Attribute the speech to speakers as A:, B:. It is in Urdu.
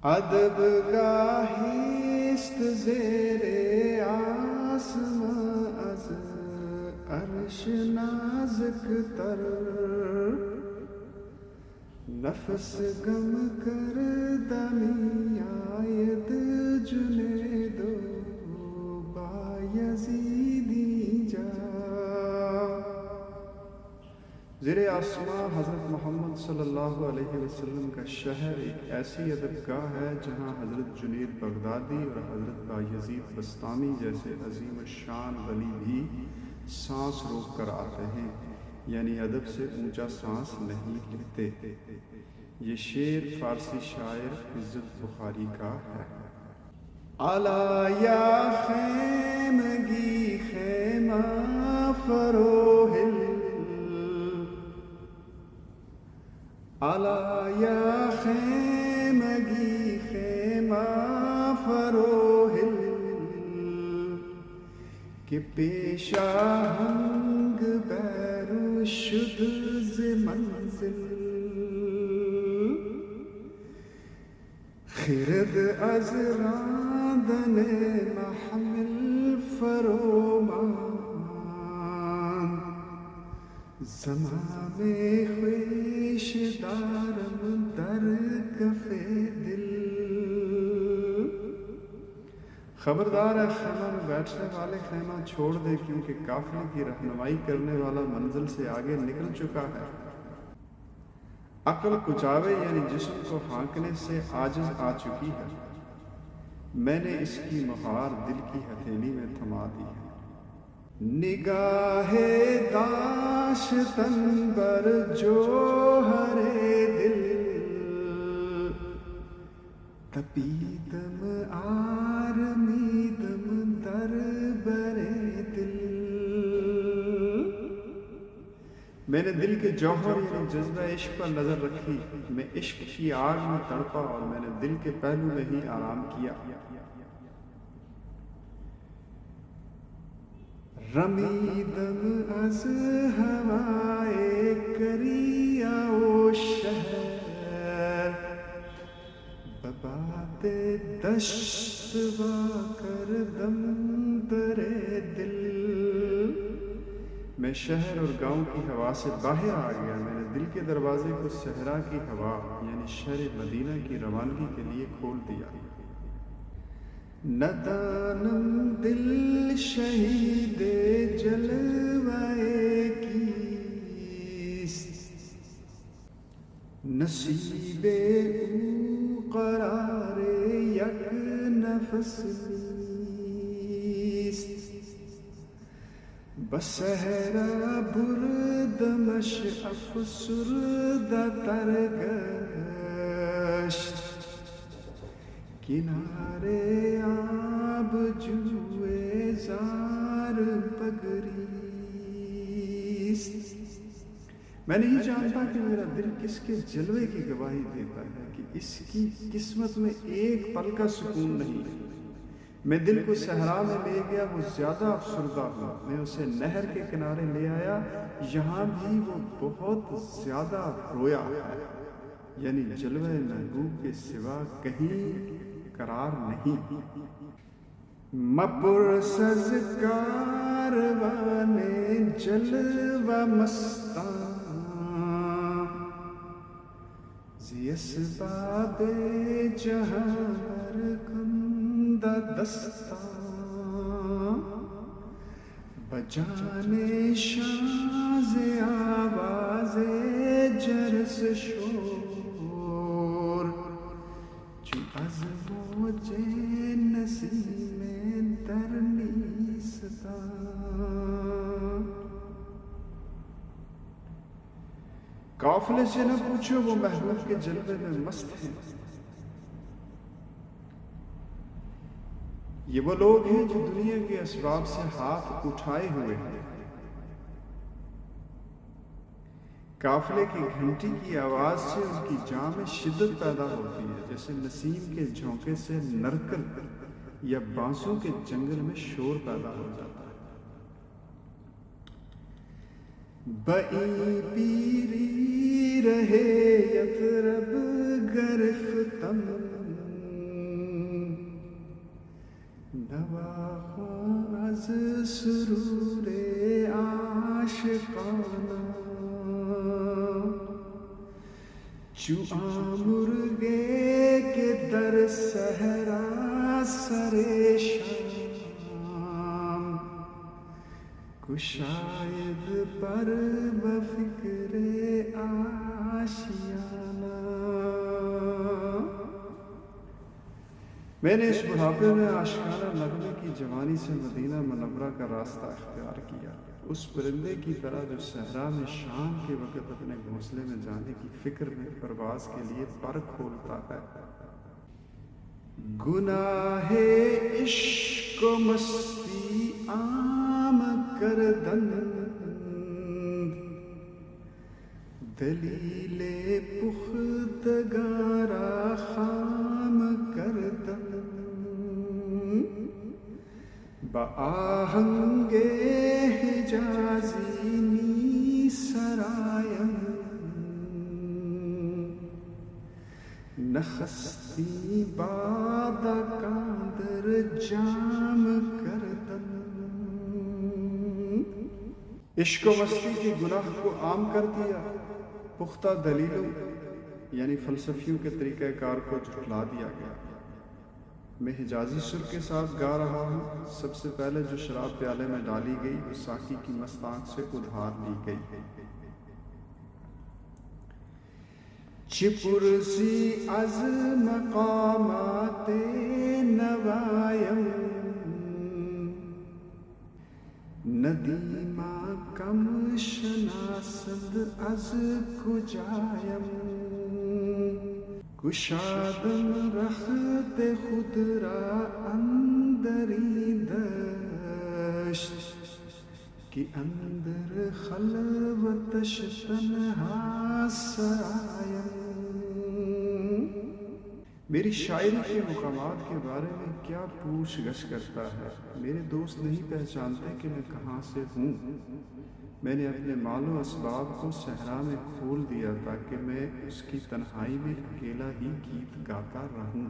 A: ادب کا ہیست زیر آسماں از عرش نازک تر، نفس گم کر دمی آید جنید و بایزیدی جا۔ زیر آسماں حضرت محمد صلی اللہ علیہ وسلم کا شہر ایک ایسی ادب گاہ ہے جہاں حضرت جنید بغدادی اور حضرت بایزید بسطامی جیسے عظیم الشان ولی بھی سانس روک کر آتے ہیں، یعنی ادب سے اونچا سانس نہیں لیتے۔ یہ شعر فارسی شاعر عزت بخاری کا ہے۔ الا یا خیمگی خیمہ فروہل، الا یا خیمگی خیمہ فروہل، کہ پیشا ہنگ بیرو شد ز منزل، خرد از راندن محمل فرومان، زمام خویش دارم در کف دل۔ خبردار ہے خیمہ میں بیٹھنے والے خیمہ چھوڑ دے، کیونکہ قافلے کی رہنمائی کرنے والا منزل سے آگے نکل چکا ہے۔ عقل کچاوے یعنی جسم کو ہانکنے سے عاجز آ چکی ہے، میں نے اس کی مہار دل کی ہتھیلی میں تھما دی ہے۔ نگاہ داشتن بر جوہر دل، تپیدم آرمیدم در بر دل۔ میں نے دل کے جوہر یعنی جذبہ عشق پر نظر رکھی، میں عشق کی آگ میں تڑپا اور میں نے دل کے پہلو میں ہی آرام کیا۔ رمیدم از ہوائے کریا و شہر، بباد دشت وا کردم در دل۔ میں شہر اور گاؤں کی ہوا سے باہر آ گیا، میں نے دل کے دروازے کو صحرا کی ہوا یعنی شہر مدینہ کی روانگی کے لیے کھول دیا۔ ندانم دل شہید جلوے کیست، نصیب او قرار یک نفس نیست، بصحرا بردمش افسرده تر گشت، کنارے آب جوئے زار بگریست۔ میں نہیں جانتا کہ میرا دل کس کے جلوے کی گواہی دیتا ہے کہ اس کی قسمت میں ایک پل کا سکون نہیں ہے۔ میں دل کو صحرا میں لے گیا، وہ زیادہ افسردہ ہوا، میں اسے نہر کے کنارے لے آیا، یہاں بھی وہ بہت زیادہ رویا ہے، یعنی جلوہ محبوب کے سوا کہیں قرار نہیں۔ مپرسز کاروان جلوہ مستان، زی اسباب جہاں برکندہ دستان، بجانے شاز آواز جرس شور، چو از موج نسیم در نیستان۔ قافلے سے نہ پوچھو، وہ محبوب کے جلوے میں مست ہیں۔ یہ وہ لوگ ہیں جو دنیا کے اسباب سے ہاتھ اٹھائے ہوئے ہیں۔ قافلے کی گھنٹی کی آواز سے ان کی جاں میں شدت پیدا ہوتی ہے، جیسے نسیم کے جھونکے سے نرکل یا بانسوں کے جنگل میں شور پیدا ہو جاتا ہے۔ بئی پیری رہے یثرب گرفتم، سرور عاشقانہ چو مرغے کے در صحرا سر شام کشاید پر بفکر آشیانہ. میں نے اس بڑھاپے میں عاشقانہ نغمے کی جوانی سے مدینہ منورہ کا راستہ اختیار کیا، اس پرندے کی طرح جو صحرا میں شام کے وقت اپنے گھونسلے میں جانے کی فکر میں پرواز کے لیے پر کھولتا ہے. گناہ عشق و مستی عام کردن دلیل پختگارا خام کردن با آہنگ حجازی نی سرایم نخستی باد کاندر جام کردن. عشق و مستی کے گناہ کو عام کر دیا، پختہ دلیلوں یعنی فلسفیوں کے طریقہ کار کو جھٹلا دیا گیا. میں حجازی سر کے ساتھ گا رہا ہوں. سب سے پہلے جو شراب پیالے میں ڈالی گئی وہ ساقی کی مست آنکھ سے ادھار لی گئی. چپرسی از مقامات نوایم ندیما کم شناسد از کجایم گشادم رخت خود را اندری دشت کہ اندر خلوتش تنہا سرایم. میری شاعری کے مقامات کے بارے میں کیا پوچھ گچھ کرتا ہے. میرے دوست نہیں پہچانتے کہ میں کہاں سے ہوں. میں نے اپنے مال و اسباب کو صحرا میں کھول دیا تاکہ میں اس کی تنہائی میں اکیلا ہی گیت گاتا رہوں.